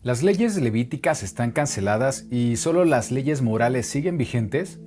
¿Las leyes levíticas están canceladas y solo las leyes morales siguen vigentes?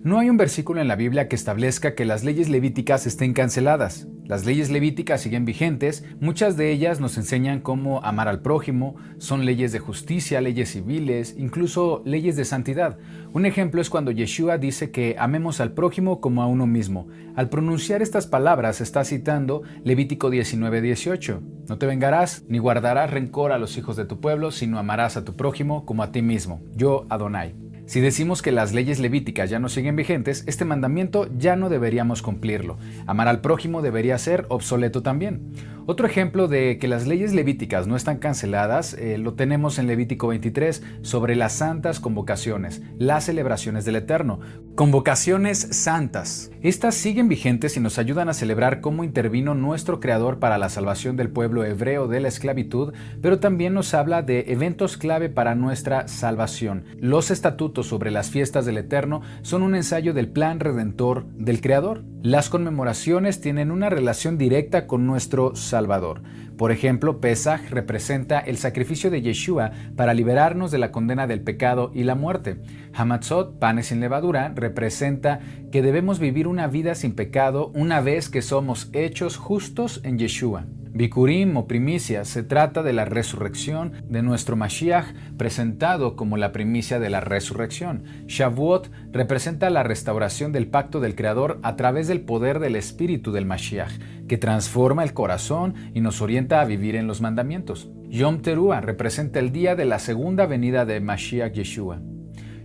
No hay un versículo en la Biblia que establezca que las leyes levíticas estén canceladas. Las leyes levíticas siguen vigentes, muchas de ellas nos enseñan cómo amar al prójimo, son leyes de justicia, leyes civiles, incluso leyes de santidad. Un ejemplo es cuando Yeshua dice que amemos al prójimo como a uno mismo. Al pronunciar estas palabras está citando Levítico 19:18. No te vengarás ni guardarás rencor a los hijos de tu pueblo, sino amarás a tu prójimo como a ti mismo. Yo, Adonai. Si decimos que las leyes levíticas ya no siguen vigentes, este mandamiento ya no deberíamos cumplirlo. Amar al prójimo debería ser obsoleto también. Otro ejemplo de que las leyes levíticas no están canceladas lo tenemos en Levítico 23 sobre las santas convocaciones, las celebraciones del Eterno. Convocaciones santas. Estas siguen vigentes y nos ayudan a celebrar cómo intervino nuestro Creador para la salvación del pueblo hebreo de la esclavitud, pero también nos habla de eventos clave para nuestra salvación. Los estatutos sobre las fiestas del Eterno son un ensayo del plan redentor del Creador. Las conmemoraciones tienen una relación directa con nuestro Salvador. Por ejemplo, Pesaj representa el sacrificio de Yeshua para liberarnos de la condena del pecado y la muerte. Hamatzot, panes sin levadura, representa que debemos vivir una vida sin pecado una vez que somos hechos justos en Yeshua. Bikurim o primicias se trata de la resurrección de nuestro Mashiach, presentado como la primicia de la resurrección. Shavuot representa la restauración del pacto del Creador a través del poder del Espíritu del Mashiach, que transforma el corazón y nos orienta a vivir en los mandamientos. Yom Teruah representa el día de la segunda venida de Mashiach Yeshua.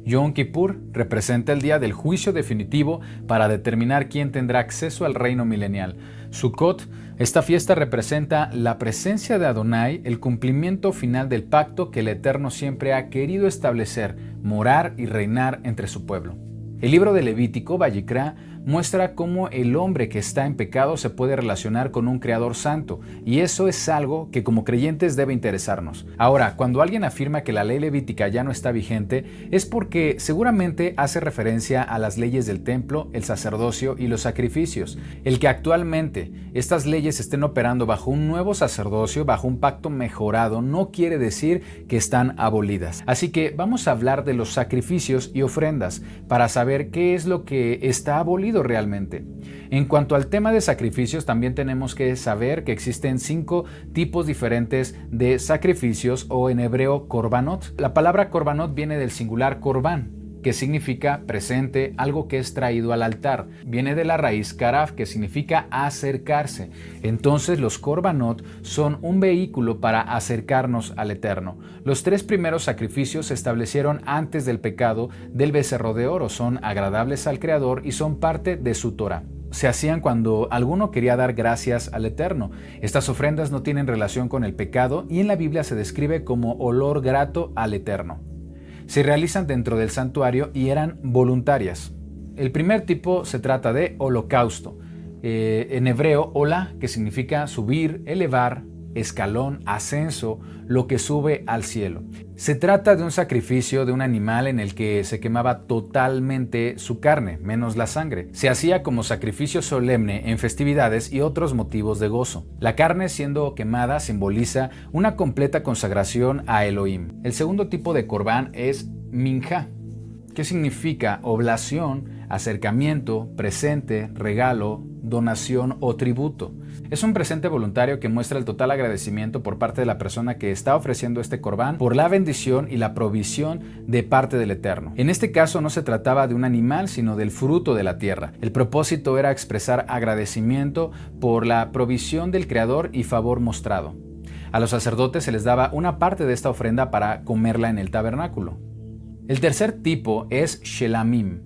Yom Kippur representa el día del juicio definitivo para determinar quién tendrá acceso al reino milenial. Sukkot, esta fiesta representa la presencia de Adonai, el cumplimiento final del pacto que el Eterno siempre ha querido establecer, morar y reinar entre su pueblo. El libro de Levítico, Vayikra, muestra cómo el hombre que está en pecado se puede relacionar con un Creador santo, y eso es algo que como creyentes debe interesarnos. Ahora, cuando alguien afirma que la ley levítica ya no está vigente, es porque seguramente hace referencia a las leyes del templo, el sacerdocio y los sacrificios. El que actualmente estas leyes estén operando bajo un nuevo sacerdocio, bajo un pacto mejorado, no quiere decir que están abolidas. Así que vamos a hablar de los sacrificios y ofrendas para saber qué es lo que está abolido realmente. En cuanto al tema de sacrificios, también tenemos que saber que existen 5 tipos diferentes de sacrificios, o en hebreo korbanot. La palabra korbanot viene del singular korban, que significa presente, algo que es traído al altar. Viene de la raíz karaf, que significa acercarse. Entonces los korbanot son un vehículo para acercarnos al Eterno. Los 3 primeros sacrificios se establecieron antes del pecado del becerro de oro, son agradables al Creador y son parte de su Torah. Se hacían cuando alguno quería dar gracias al Eterno. Estas ofrendas no tienen relación con el pecado y en la Biblia se describe como olor grato al Eterno. Se realizan dentro del santuario y eran voluntarias. El primer tipo se trata de holocausto. En hebreo, hola, que significa subir, elevar, escalón, ascenso, lo que sube al cielo. Se trata de un sacrificio de un animal en el que se quemaba totalmente su carne, menos la sangre. Se hacía como sacrificio solemne en festividades y otros motivos de gozo. La carne siendo quemada simboliza una completa consagración a Elohim. El segundo tipo de corbán es minjá, que significa oblación, acercamiento, presente, regalo, donación o tributo. Es un presente voluntario que muestra el total agradecimiento por parte de la persona que está ofreciendo este corbán por la bendición y la provisión de parte del Eterno. En este caso no se trataba de un animal, sino del fruto de la tierra. El propósito era expresar agradecimiento por la provisión del Creador y favor mostrado. A los sacerdotes se les daba una parte de esta ofrenda para comerla en el tabernáculo. El tercer tipo es shelamim.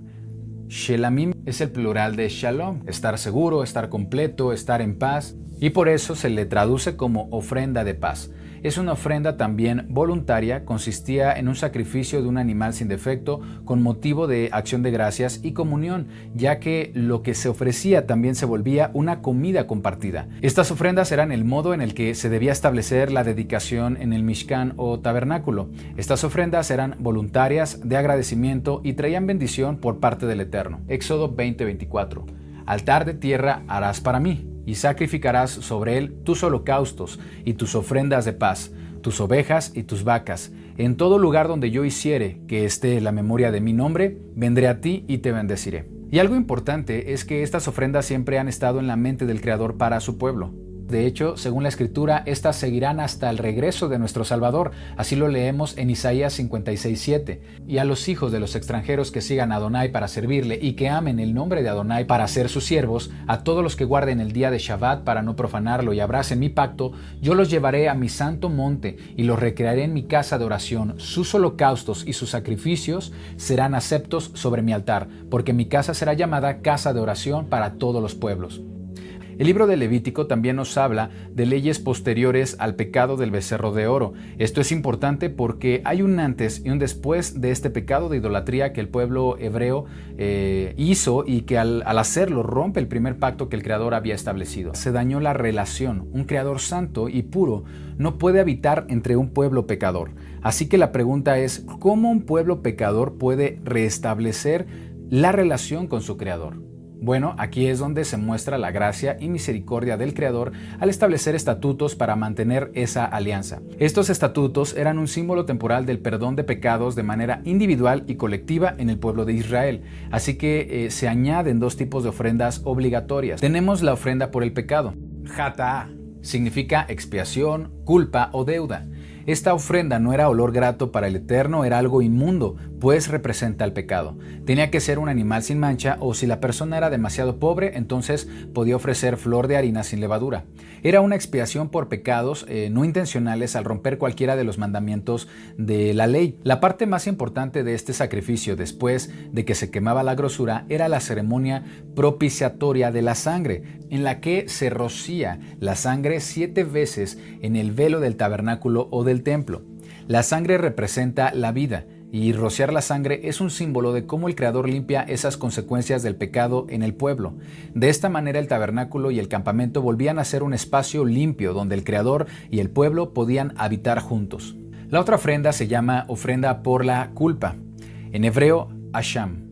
Shelamim es el plural de shalom, estar seguro, estar completo, estar en paz, y por eso se le traduce como ofrenda de paz. Es una ofrenda también voluntaria, consistía en un sacrificio de un animal sin defecto con motivo de acción de gracias y comunión, ya que lo que se ofrecía también se volvía una comida compartida. Estas ofrendas eran el modo en el que se debía establecer la dedicación en el Mishkan o tabernáculo. Estas ofrendas eran voluntarias, de agradecimiento y traían bendición por parte del Eterno. Éxodo 20:24. Altar de tierra harás para mí, y sacrificarás sobre él tus holocaustos y tus ofrendas de paz. tus ovejas y tus vacas. En todo lugar donde yo hiciere que esté la memoria de mi nombre, vendré a ti y te bendeciré. Y algo importante es que estas ofrendas siempre han estado en la mente del Creador para su pueblo. De hecho, según la Escritura, estas seguirán hasta el regreso de nuestro Salvador. Así lo leemos en Isaías 56:7. Y a los hijos de los extranjeros que sigan a Adonai para servirle y que amen el nombre de Adonai para ser sus siervos, a todos los que guarden el día de Shabbat para no profanarlo y abracen mi pacto, yo los llevaré a mi santo monte y los recrearé en mi casa de oración. Sus holocaustos y sus sacrificios serán aceptos sobre mi altar, porque mi casa será llamada casa de oración para todos los pueblos. El libro de Levítico también nos habla de leyes posteriores al pecado del becerro de oro. Esto es importante porque hay un antes y un después de este pecado de idolatría que el pueblo hebreo hizo y que al hacerlo rompe el primer pacto que el Creador había establecido. Se dañó la relación. Un Creador santo y puro no puede habitar entre un pueblo pecador. Así que la pregunta es, ¿cómo un pueblo pecador puede restablecer la relación con su Creador? Bueno, aquí es donde se muestra la gracia y misericordia del Creador al establecer estatutos para mantener esa alianza. Estos estatutos eran un símbolo temporal del perdón de pecados de manera individual y colectiva en el pueblo de Israel. Así que se añaden dos tipos de ofrendas obligatorias. Tenemos la ofrenda por el pecado. Hata'ah significa expiación, culpa o deuda. Esta ofrenda no era olor grato para el Eterno, era algo inmundo, pues representa el pecado. Tenía que ser un animal sin mancha, o si la persona era demasiado pobre, entonces podía ofrecer flor de harina sin levadura. Era una expiación por pecados no intencionales al romper cualquiera de los mandamientos de la ley. La parte más importante de este sacrificio, después de que se quemaba la grosura, era la ceremonia propiciatoria de la sangre, en la que se rocía la sangre 7 veces en el velo del tabernáculo o del templo. La sangre representa la vida, y rociar la sangre es un símbolo de cómo el Creador limpia esas consecuencias del pecado en el pueblo. De esta manera el tabernáculo y el campamento volvían a ser un espacio limpio donde el Creador y el pueblo podían habitar juntos. La otra ofrenda se llama ofrenda por la culpa, en hebreo asham,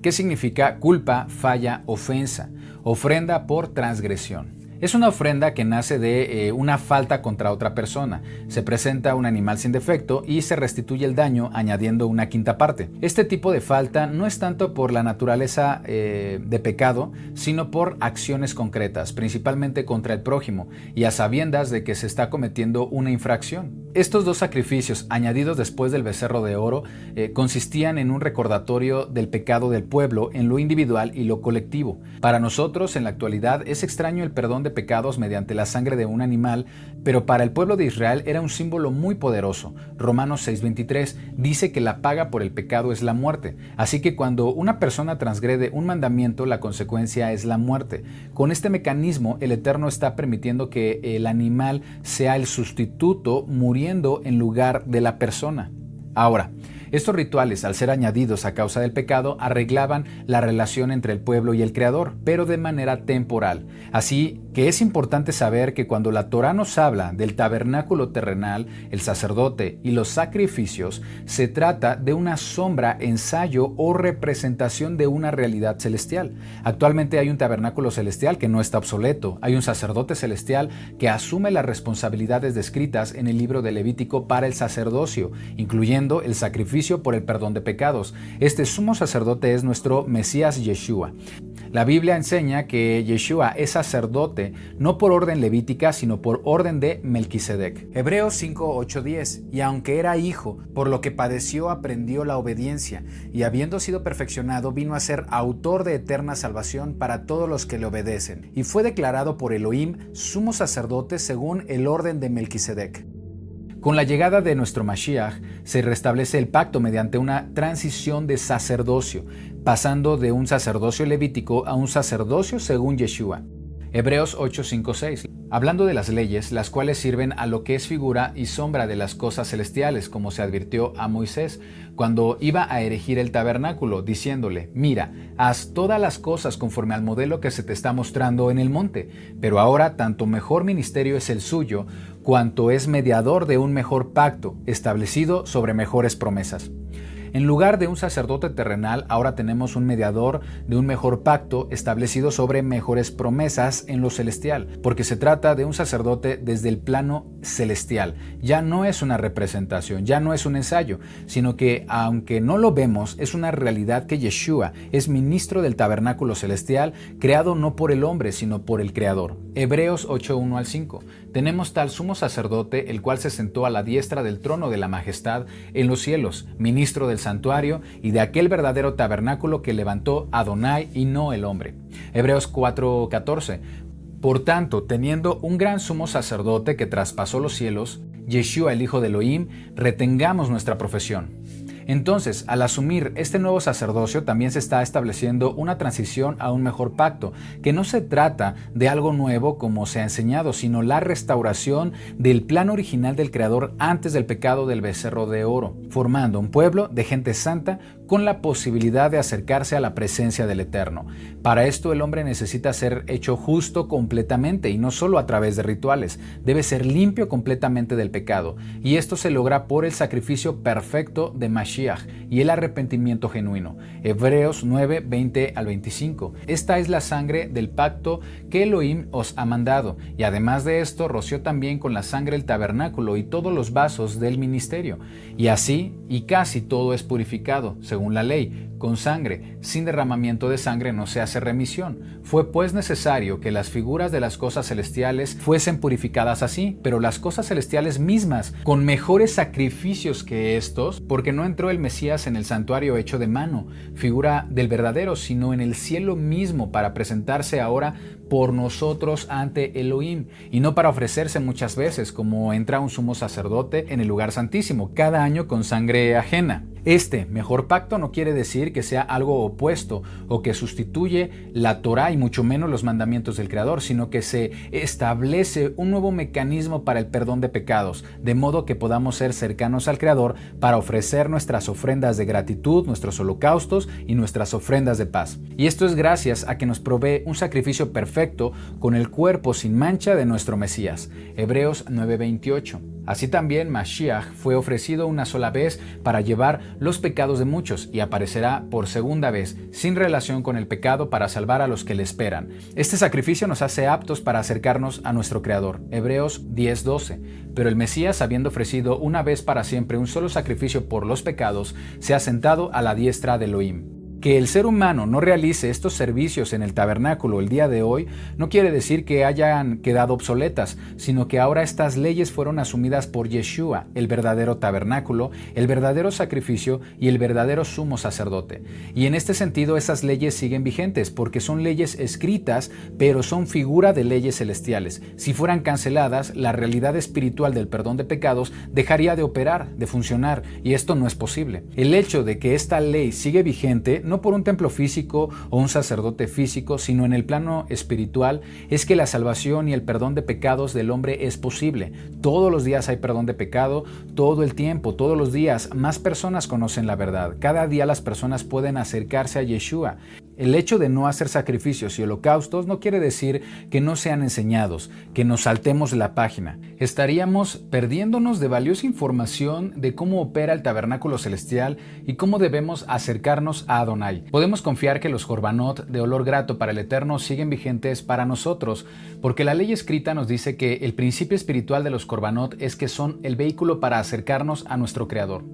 que significa culpa, falla, ofensa, ofrenda por transgresión. Es una ofrenda que nace de una falta contra otra persona. Se presenta un animal sin defecto y se restituye el daño añadiendo una quinta parte. Este tipo de falta no es tanto por la naturaleza de pecado, sino por acciones concretas, principalmente contra el prójimo y a sabiendas de que se está cometiendo una infracción. Estos dos sacrificios, añadidos después del becerro de oro, consistían en un recordatorio del pecado del pueblo en lo individual y lo colectivo. Para nosotros, en la actualidad, es extraño el perdón de pecados mediante la sangre de un animal, pero para el pueblo de Israel era un símbolo muy poderoso. Romanos 6:23 dice que la paga por el pecado es la muerte, así que cuando una persona transgrede un mandamiento, la consecuencia es la muerte. Con este mecanismo, el Eterno está permitiendo que el animal sea el sustituto, muriendo en lugar de la persona. Ahora, estos rituales, al ser añadidos a causa del pecado, arreglaban la relación entre el pueblo y el Creador, pero de manera temporal. Así que es importante saber que cuando la Torá nos habla del tabernáculo terrenal, el sacerdote y los sacrificios, se trata de una sombra, ensayo o representación de una realidad celestial. Actualmente hay un tabernáculo celestial que no está obsoleto. Hay un sacerdote celestial que asume las responsabilidades descritas en el libro de Levítico para el sacerdocio, incluyendo el sacrificio por el perdón de pecados. Este sumo sacerdote es nuestro Mesías Yeshua. La Biblia enseña que Yeshua es sacerdote no por orden levítica, sino por orden de Melquisedec. Hebreos 5:8-10. Y aunque era hijo, por lo que padeció aprendió la obediencia, y habiendo sido perfeccionado vino a ser autor de eterna salvación para todos los que le obedecen. Y fue declarado por Elohim sumo sacerdote según el orden de Melquisedec. Con la llegada de nuestro Mashiach se restablece el pacto mediante una transición de sacerdocio, pasando de un sacerdocio levítico a un sacerdocio según Yeshua. Hebreos 8:5-6. Hablando de las leyes, las cuales sirven a lo que es figura y sombra de las cosas celestiales, como se advirtió a Moisés cuando iba a erigir el tabernáculo, diciéndole: mira, haz todas las cosas conforme al modelo que se te está mostrando en el monte, pero ahora tanto mejor ministerio es el suyo, cuanto es mediador de un mejor pacto, establecido sobre mejores promesas. En lugar de un sacerdote terrenal, ahora tenemos un mediador de un mejor pacto establecido sobre mejores promesas en lo celestial, porque se trata de un sacerdote desde el plano celestial. Ya no es una representación, ya no es un ensayo, sino que, aunque no lo vemos, es una realidad que Yeshua es ministro del tabernáculo celestial, creado no por el hombre, sino por el Creador. Hebreos 8:1 al 5. Tenemos tal sumo sacerdote, el cual se sentó a la diestra del trono de la majestad en los cielos, ministro del santuario y de aquel verdadero tabernáculo que levantó Adonai y no el hombre. Hebreos 4:14. Por tanto, teniendo un gran sumo sacerdote que traspasó los cielos, Yeshua el Hijo de Elohim, retengamos nuestra profesión. Entonces, al asumir este nuevo sacerdocio, también se está estableciendo una transición a un mejor pacto, que no se trata de algo nuevo como se ha enseñado, sino la restauración del plan original del Creador antes del pecado del becerro de oro, formando un pueblo de gente santa con la posibilidad de acercarse a la presencia del Eterno. Para esto el hombre necesita ser hecho justo completamente y no solo a través de rituales. Debe ser limpio completamente del pecado, y esto se logra por el sacrificio perfecto de Mashiach y el arrepentimiento genuino. Hebreos 9:20 al 25. Esta es la sangre del pacto que Elohim os ha mandado, y además de esto roció también con la sangre el tabernáculo y todos los vasos del ministerio. Y así, y casi todo es purificado, según la ley, con sangre. Sin derramamiento de sangre no se hace remisión. Fue pues necesario que las figuras de las cosas celestiales fuesen purificadas así, pero las cosas celestiales mismas, con mejores sacrificios que estos, porque no entró el Mesías en el santuario hecho de mano, figura del verdadero, sino en el cielo mismo, para presentarse ahora por nosotros ante Elohim, y no para ofrecerse muchas veces, como entra un sumo sacerdote en el lugar santísimo, cada año con sangre ajena. Este mejor pacto no quiere decir que sea algo opuesto o que sustituye la Torá y mucho menos los mandamientos del Creador, sino que se establece un nuevo mecanismo para el perdón de pecados, de modo que podamos ser cercanos al Creador para ofrecer nuestras ofrendas de gratitud, nuestros holocaustos y nuestras ofrendas de paz. Y esto es gracias a que nos provee un sacrificio perfecto con el cuerpo sin mancha de nuestro Mesías. Hebreos 9:28. Así también Mashiach fue ofrecido una sola vez para llevar los pecados de muchos y aparecerá por segunda vez, sin relación con el pecado, para salvar a los que le esperan. Este sacrificio nos hace aptos para acercarnos a nuestro Creador. Hebreos 10:12. Pero el Mesías, habiendo ofrecido una vez para siempre un solo sacrificio por los pecados, se ha sentado a la diestra de Elohim. Que el ser humano no realice estos servicios en el tabernáculo el día de hoy no quiere decir que hayan quedado obsoletas, sino que ahora estas leyes fueron asumidas por Yeshua, el verdadero tabernáculo, el verdadero sacrificio y el verdadero sumo sacerdote. Y en este sentido esas leyes siguen vigentes porque son leyes escritas, pero son figura de leyes celestiales. Si fueran canceladas, la realidad espiritual del perdón de pecados dejaría de operar, de funcionar, y esto no es posible. El hecho de que esta ley sigue vigente no por un templo físico o un sacerdote físico, sino en el plano espiritual, es que la salvación y el perdón de pecados del hombre es posible. Todos los días hay perdón de pecado, todo el tiempo, todos los días más personas conocen la verdad. Cada día las personas pueden acercarse a Yeshua. El hecho de no hacer sacrificios y holocaustos no quiere decir que no sean enseñados, que nos saltemos la página. Estaríamos perdiéndonos de valiosa información de cómo opera el tabernáculo celestial y cómo debemos acercarnos a Adonai. Podemos confiar que los korbanot de olor grato para el Eterno siguen vigentes para nosotros, porque la ley escrita nos dice que el principio espiritual de los korbanot es que son el vehículo para acercarnos a nuestro Creador.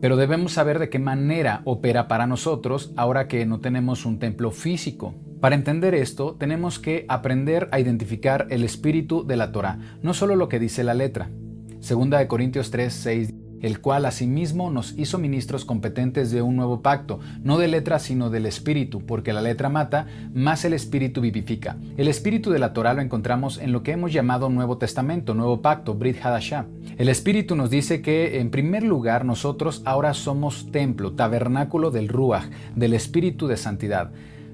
Pero debemos saber de qué manera opera para nosotros ahora que no tenemos un templo físico. Para entender esto, tenemos que aprender a identificar el espíritu de la Torá, no solo lo que dice la letra. 2 Corintios 3:6, el cual asimismo nos hizo ministros competentes de un nuevo pacto, no de letra sino del espíritu, porque la letra mata, mas el espíritu vivifica. El espíritu de la Torá lo encontramos en lo que hemos llamado Nuevo Testamento, Nuevo Pacto, Brit Hadashah. El espíritu nos dice que, en primer lugar, nosotros ahora somos templo, tabernáculo del Ruach, del espíritu de santidad.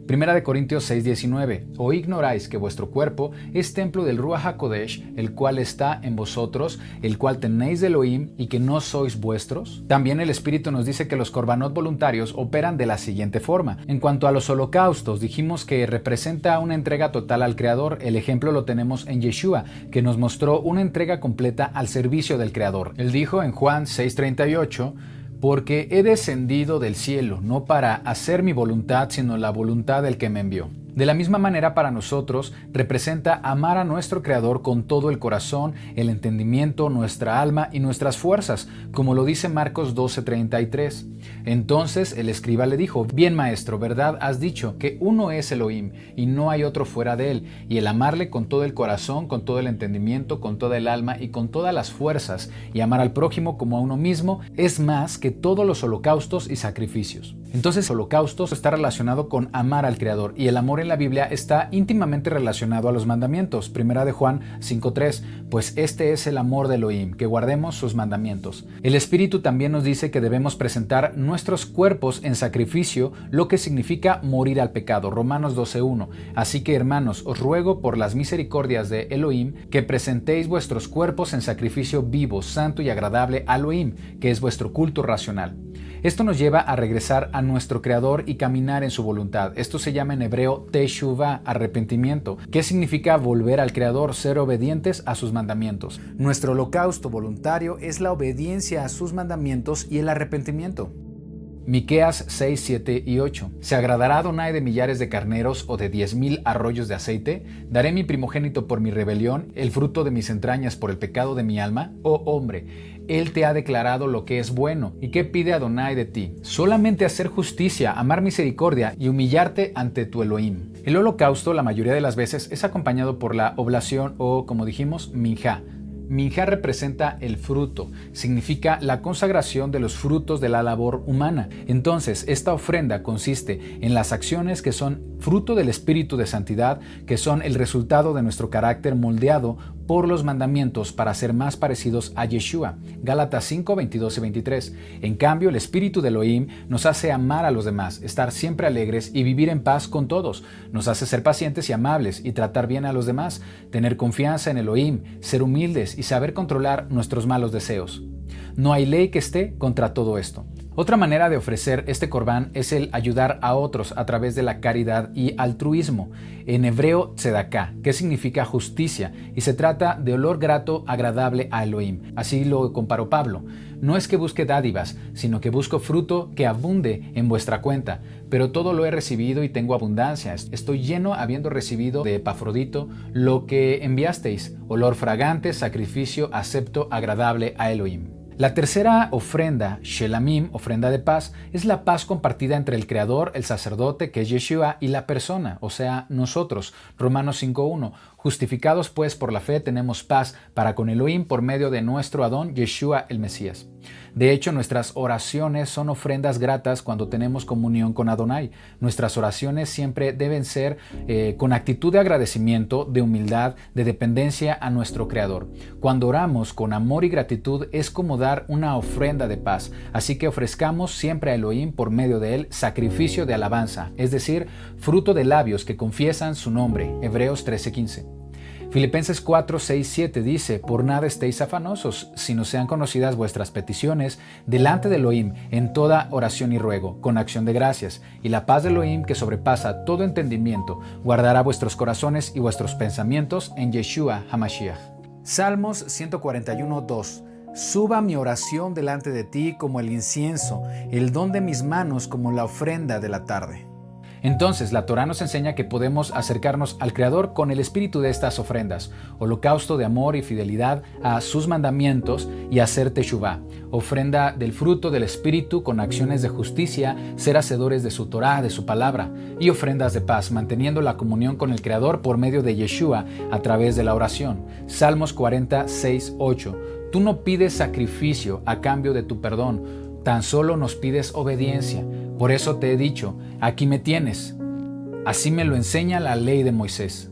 1 Corintios 6:19, ¿o ignoráis que vuestro cuerpo es templo del Ruach HaKodesh, el cual está en vosotros, el cual tenéis de Elohim y que no sois vuestros? También el Espíritu nos dice que los korbanot voluntarios operan de la siguiente forma. En cuanto a los holocaustos, dijimos que representa una entrega total al Creador. El ejemplo lo tenemos en Yeshua, que nos mostró una entrega completa al servicio del Creador. Él dijo en Juan 6:38, porque he descendido del cielo, no para hacer mi voluntad, sino la voluntad del que me envió. De la misma manera, para nosotros representa amar a nuestro Creador con todo el corazón, el entendimiento, nuestra alma y nuestras fuerzas, como lo dice Marcos 12:33. Entonces el escriba le dijo: bien, maestro, verdad has dicho, que uno es Elohim y no hay otro fuera de él, y el amarle con todo el corazón, con todo el entendimiento, con toda el alma y con todas las fuerzas, y amar al prójimo como a uno mismo, es más que todos los holocaustos y sacrificios. Entonces, holocaustos está relacionado con amar al Creador, y el amor en la Biblia está íntimamente relacionado a los mandamientos. Primera de Juan 5:3, pues este es el amor de Elohim, que guardemos sus mandamientos. El Espíritu también nos dice que debemos presentar nuestros cuerpos en sacrificio, lo que significa morir al pecado. Romanos 12:1. Así que, hermanos, os ruego por las misericordias de Elohim que presentéis vuestros cuerpos en sacrificio vivo, santo y agradable a Elohim, que es vuestro culto racional. Esto nos lleva a regresar a nuestro Creador y caminar en su voluntad. Esto se llama en hebreo teshuvah, arrepentimiento, que significa volver al Creador, ser obedientes a sus mandamientos. Nuestro holocausto voluntario es la obediencia a sus mandamientos y el arrepentimiento. Miqueas 6, 7 y 8. ¿Se agradará Adonai de millares de carneros o de 10,000 arroyos de aceite? ¿Daré mi primogénito por mi rebelión, el fruto de mis entrañas por el pecado de mi alma? Oh hombre, Él te ha declarado lo que es bueno. ¿Y qué pide Adonai de ti? Solamente hacer justicia, amar misericordia y humillarte ante tu Elohim. El holocausto la mayoría de las veces es acompañado por la oblación o, como dijimos, minjá. Minjá representa el fruto, significa la consagración de los frutos de la labor humana. Entonces, esta ofrenda consiste en las acciones que son fruto del espíritu de santidad, que son el resultado de nuestro carácter moldeado por los mandamientos para ser más parecidos a Yeshua. Gálatas 5, 22 y 23. En cambio, el espíritu de Elohim nos hace amar a los demás, estar siempre alegres y vivir en paz con todos. Nos hace ser pacientes y amables y tratar bien a los demás, tener confianza en Elohim, ser humildes y saber controlar nuestros malos deseos. No hay ley que esté contra todo esto. Otra manera de ofrecer este corbán es el ayudar a otros a través de la caridad y altruismo. En hebreo, tzedaká, que significa justicia, y se trata de olor grato agradable a Elohim. Así lo comparó Pablo. No es que busque dádivas, sino que busco fruto que abunde en vuestra cuenta. Pero todo lo he recibido y tengo abundancia. Estoy lleno habiendo recibido de Epafrodito lo que enviasteis, olor fragante, sacrificio acepto agradable a Elohim. La tercera ofrenda, Shelamim, ofrenda de paz, es la paz compartida entre el Creador, el sacerdote, que es Yeshua, y la persona, o sea, nosotros. Romanos 5:1. Justificados pues por la fe tenemos paz para con Elohim por medio de nuestro Adón, Yeshua el Mesías. De hecho, nuestras oraciones son ofrendas gratas cuando tenemos comunión con Adonai. Nuestras oraciones siempre deben ser con actitud de agradecimiento, de humildad, de dependencia a nuestro Creador. Cuando oramos con amor y gratitud es como dar una ofrenda de paz. Así que ofrezcamos siempre a Elohim por medio de él sacrificio de alabanza, es decir, fruto de labios que confiesan su nombre. Hebreos 13:15. Filipenses 4, 6, 7 dice: por nada estéis afanosos, sino sean conocidas vuestras peticiones delante de Elohim en toda oración y ruego, con acción de gracias, y la paz de Elohim, que sobrepasa todo entendimiento, guardará vuestros corazones y vuestros pensamientos en Yeshua HaMashiach. Salmos 141, 2. Suba mi oración delante de ti como el incienso, el don de mis manos como la ofrenda de la tarde. Entonces, la Torá nos enseña que podemos acercarnos al Creador con el espíritu de estas ofrendas, holocausto de amor y fidelidad a sus mandamientos y hacer teshuvah, ofrenda del fruto del espíritu con acciones de justicia, ser hacedores de su Torá, de su palabra, y ofrendas de paz, manteniendo la comunión con el Creador por medio de Yeshua a través de la oración. Salmos 46, 8. Tú no pides sacrificio a cambio de tu perdón, tan solo nos pides obediencia. Por eso te he dicho, aquí me tienes. Así me lo enseña la ley de Moisés.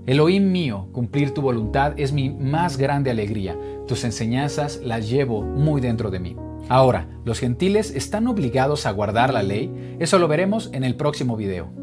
Elohim mío, cumplir tu voluntad es mi más grande alegría. Tus enseñanzas las llevo muy dentro de mí. Ahora, ¿los gentiles están obligados a guardar la ley? Eso lo veremos en el próximo video.